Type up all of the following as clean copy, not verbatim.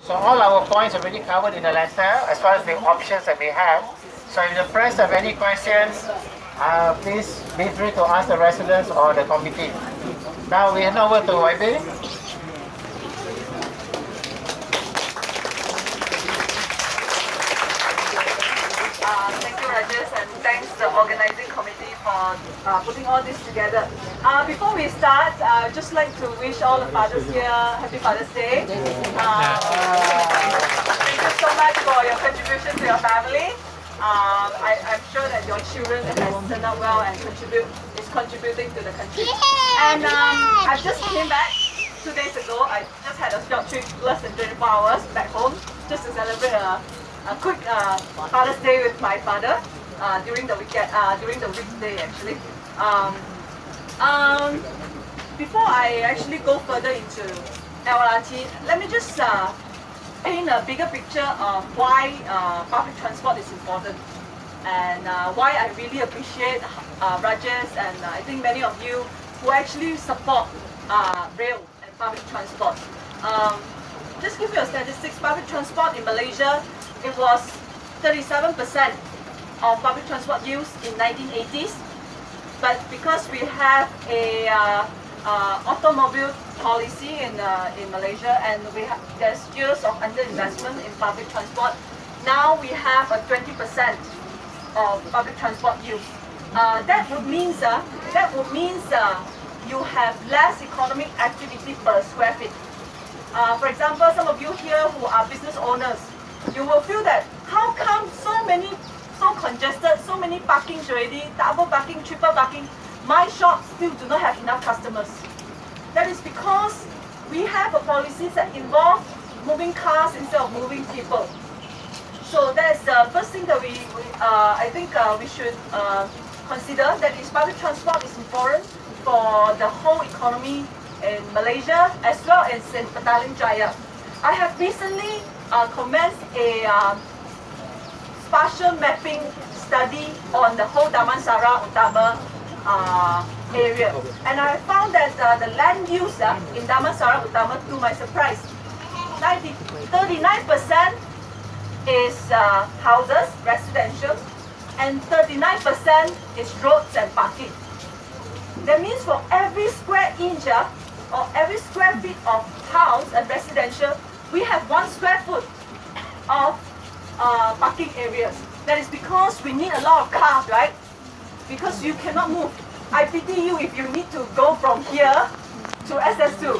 So all our points are already covered in the letter as far as the options that we have. So if the press have any questions, please be free to ask the residents or the committee. Now we hand over to YB. Thank you, Rajesh, and thanks the organizing committee for putting all this together. Before we start, I'd just like to wish all the fathers here Happy Father's Day. Thank you so much for your contribution to your family. I'm sure that your children have turned out well and is contributing to the country. And I just came back 2 days ago. I just had a short trip, less than 24 hours back home, just to celebrate a quick Father's Day with my father during the weekend, during the weekday actually. Before I actually go further into LRT, let me just paint a bigger picture of why public transport is important and why I really appreciate Rajesh and I think many of you who actually support rail and public transport. Just give you a statistics, public transport in Malaysia, it was 37% of public transport use in 1980s, but because we have a automobile policy in Malaysia and there's years of underinvestment in public transport, now we have a 20% of public transport use. That would mean you have less economic activity per square feet. For example, some of you here who are business owners, you will feel that how come so congested, so many parkings already, double parking, triple parking, my shop still do not have enough customers. That is because we have a policies that involve moving cars instead of moving people. So that's the first thing that I think we should consider, that is public transport is important for the whole economy in Malaysia as well as in Petaling Jaya. I have recently commenced a spatial mapping study on the whole Damansara Utama area, and I found that the land use in Damansara Utama, to my surprise, 39% is houses, residential, and 39% is roads and parking. That means for every square inch or every square feet of house and residential, we have 1 square foot of parking areas. That is because we need a lot of cars, right? Because you cannot move. I pity you if you need to go from here to SS2.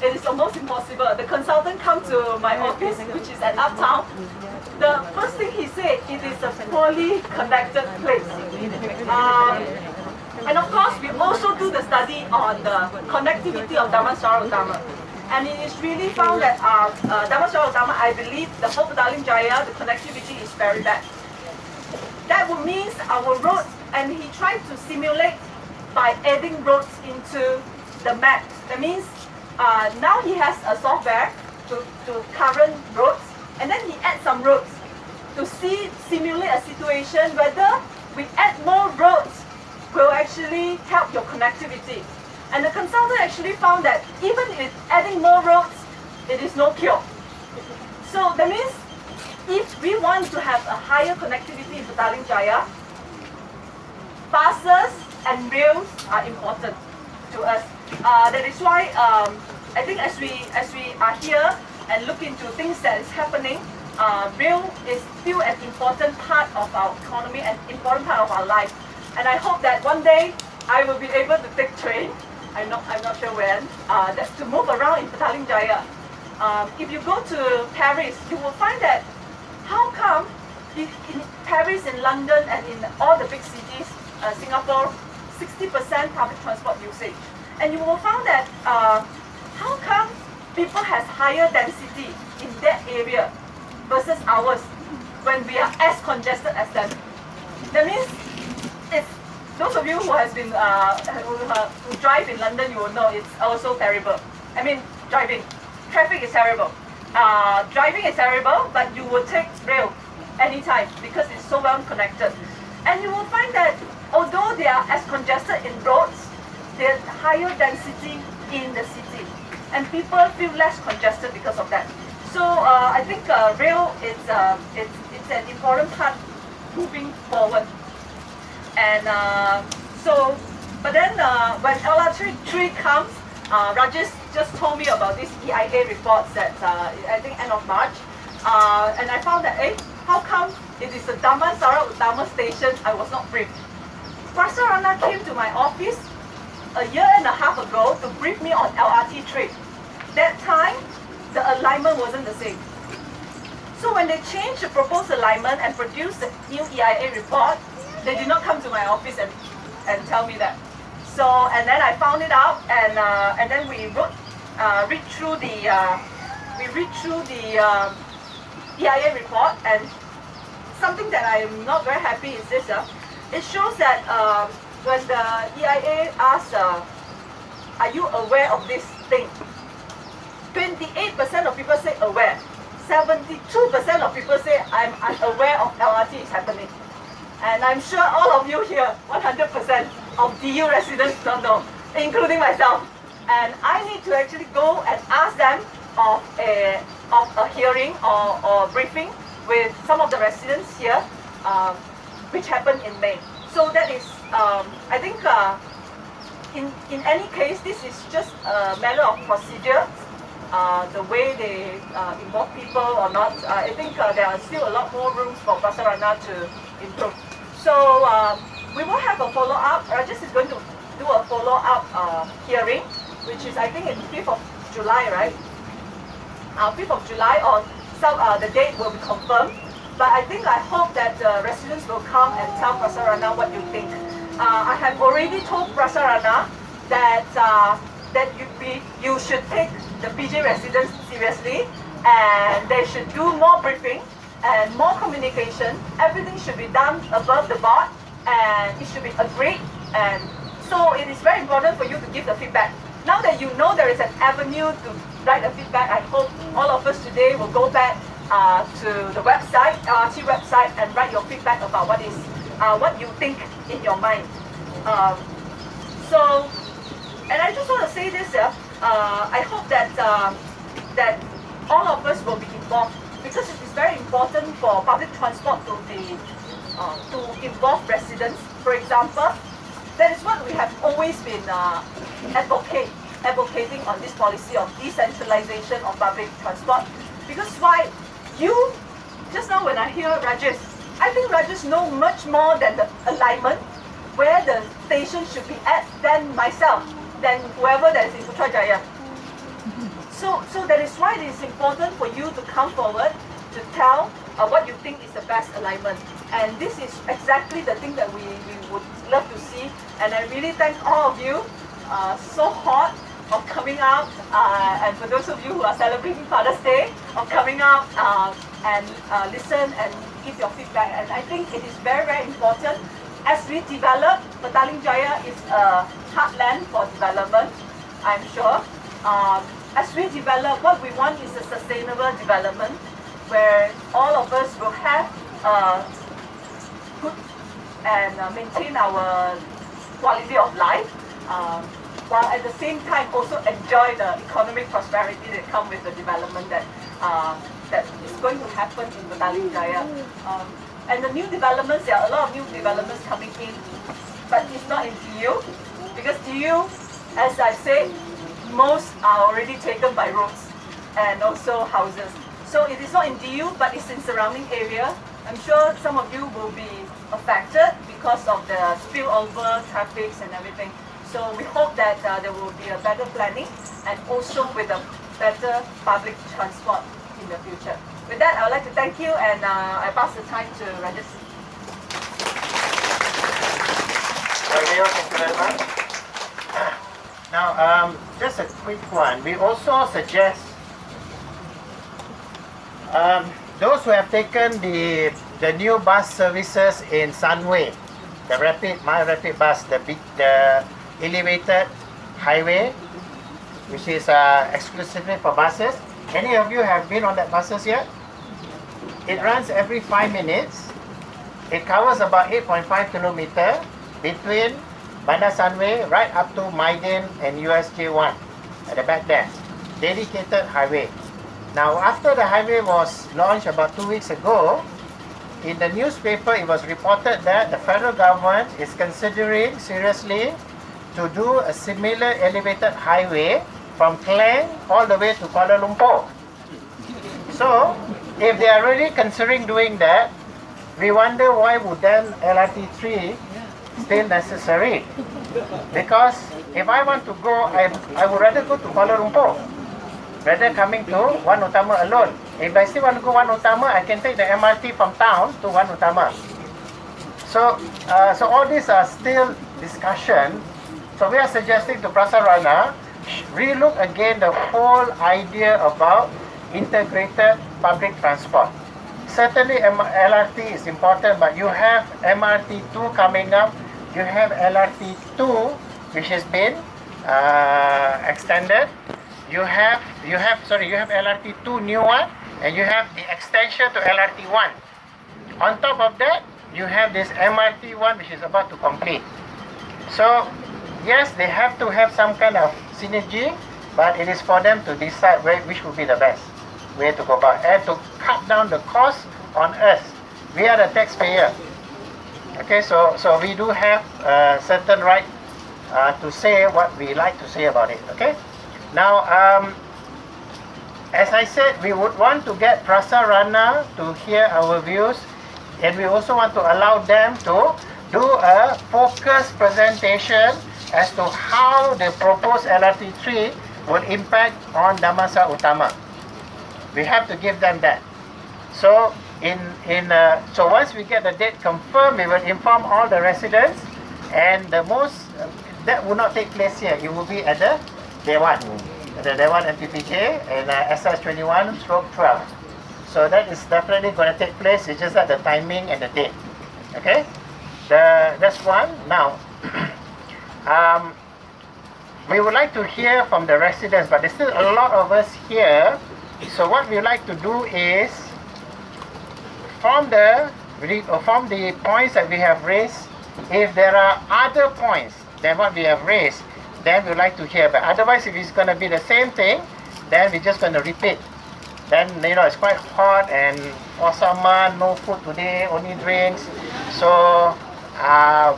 It is almost impossible. The consultant come to my office, which is at Uptown. The first thing he said, it is a poorly connected place. And of course, we also do the study on the connectivity of Damansara Utama. And it is really found that Damansara Utama, I believe, the whole Petaling Jaya, the connectivity is very bad. That would mean our roads, and he tried to simulate by adding roads into the map. That means now he has a software to current roads, and then he adds some roads to simulate a situation whether we add more roads will actually help your connectivity. And the consultant actually found that even with adding more roads, it is no cure. So that means if we want to have a higher connectivity in Petaling Jaya, buses and rails are important to us. That is why I think as we are here and look into things that is happening, rail is still an important part of our economy and important part of our life. And I hope that one day I will be able to take train. I'm not sure when. To move around in Petaling Jaya. If you go to Paris, you will find that how come in Paris, in London, and in all the big cities, Singapore, 60% public transport usage. And you will find that how come people has higher density in that area versus ours when we are as congested as them. That means it's those of you who has been who drive in London, you will know it's also terrible. I mean, traffic is terrible. Driving is terrible, but you will take rail anytime because it's so well connected. And you will find that although they are as congested in roads, there's higher density in the city, and people feel less congested because of that. So I think rail is it's an important part moving forward. And but then when LRT3 comes, Rajesh just told me about this EIA reports that I think end of March, and I found that how come it is the Damansara Utama station I was not briefed? Prasarana came to my office a year and a half ago to brief me on LRT3. That time, the alignment wasn't the same. So when they changed the proposed alignment and produced the new EIA report, they did not come to my office and tell me that. So, and then I found it out, and then we read through the EIA report, and something that I am not very happy is this. It shows that when the EIA asks, are you aware of this thing? 28% of people say aware. 72% of people say I'm unaware of LRT is happening. And I'm sure all of you here, 100% of DU residents don't know, including myself. And I need to actually go and ask them of a hearing or briefing with some of the residents here, which happened in May. So that is, I think, in any case, this is just a matter of procedure. The way they involve people or not, I think there are still a lot more rooms for Prasarana to improve. So we will have a follow-up. Rajesh is going to do a follow-up hearing, which is I think in 5th of July, right? 5th of July, or the date will be confirmed. But I hope that the residents will come and tell Prasarana what you think. I have already told Prasarana that you should take the PJ residents seriously, and they should do more briefing and more communication. Everything should be done above the board, and it should be agreed. And so it is very important for you to give the feedback. Now that you know there is an avenue to write a feedback, I hope all of us today will go back to the website, LRT website, and write your feedback about what you think in your mind. And I just want to say this, I hope that that all of us will be involved, because it is very important for public transport to involve residents. For example, that is what we have always been advocating on this policy of decentralization of public transport. Because why? Just now when I hear Rajesh, I think Rajesh knows much more than the alignment, where the station should be at, than myself, than whoever that is in Putrajaya. So that is why it is important for you to come forward to tell what you think is the best alignment. And this is exactly the thing that we would love to see. And I really thank all of you so hot of coming out, and for those of you who are celebrating Father's Day, of coming out and listen and give your feedback. And I think it is very, very important. As we develop, Petaling Jaya is a heartland for development, I'm sure. As we develop, what we want is a sustainable development where all of us will have good and maintain our quality of life, while at the same time also enjoy the economic prosperity that comes with the development that is going to happen in Petaling Jaya. And the new developments, there are a lot of new developments coming in, but it's not in DU, because DU, as I said, most are already taken by roads and also houses. So it is not in DU, but it's in surrounding area. I'm sure some of you will be affected because of the spillover traffics and everything. So we hope that there will be a better planning, and also with a better public transport in the future. With that, I would like to thank you, and I pass the time to Rajesh. Thank you very much. Now, just a quick one. We also suggest those who have taken the new bus services in Sunway, the my rapid bus, the elevated highway, which is exclusively for buses. Any of you have been on that buses yet? It runs every 5 minutes. It covers about 8.5 kilometers between Bandar Sunway right up to Maidin and USJ1 at the back there. Dedicated highway. Now, after the highway was launched about 2 weeks ago, in the newspaper it was reported that the federal government is considering seriously to do a similar elevated highway from Klang all the way to Kuala Lumpur. So, if they are really considering doing that, we wonder why would then LRT3 still necessary? Because if I want to go, I would rather go to Kuala Lumpur rather coming to One Utama alone. If I still want to go One Utama, I can take the MRT from town to One Utama. So all these are still discussion. So we are suggesting to Prasarana, relook again the whole idea about integrated public transport. Certainly LRT is important, but you have MRT2 coming up. You have LRT2, which has been extended. You have LRT2 new one, and you have the extension to LRT1. On top of that, you have this MRT1, which is about to complete. So yes, they have to have some kind of synergy, but it is for them to decide which would be the best way to go about, and to cut down the cost on us. We are the taxpayer. Okay, so we do have certain right to say what we like to say about it. Okay, now as I said, we would want to get Prasarana to hear our views, and we also want to allow them to do a focused presentation as to how the proposed LRT3 would impact on Damansara Utama. We have to give them that. So so once we get the date confirmed, we will inform all the residents, and the most that will not take place here. It will be at the Dewan, the Dewan MPPJ and SS21/12. So that is definitely going to take place. It's just that the timing and the date. Okay, that's one. Now, we would like to hear from the residents, but there's still a lot of us here. So what we like to do is, from the points that we have raised, if there are other points than what we have raised, then we would like to hear. But otherwise, if it's going to be the same thing, then we're just going to repeat. Then, it's quite hot, and Osama, no food today, only drinks. So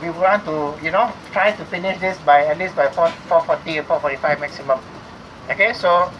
we want to, try to finish this by at least by 4:40 or 4:45 maximum. Okay, so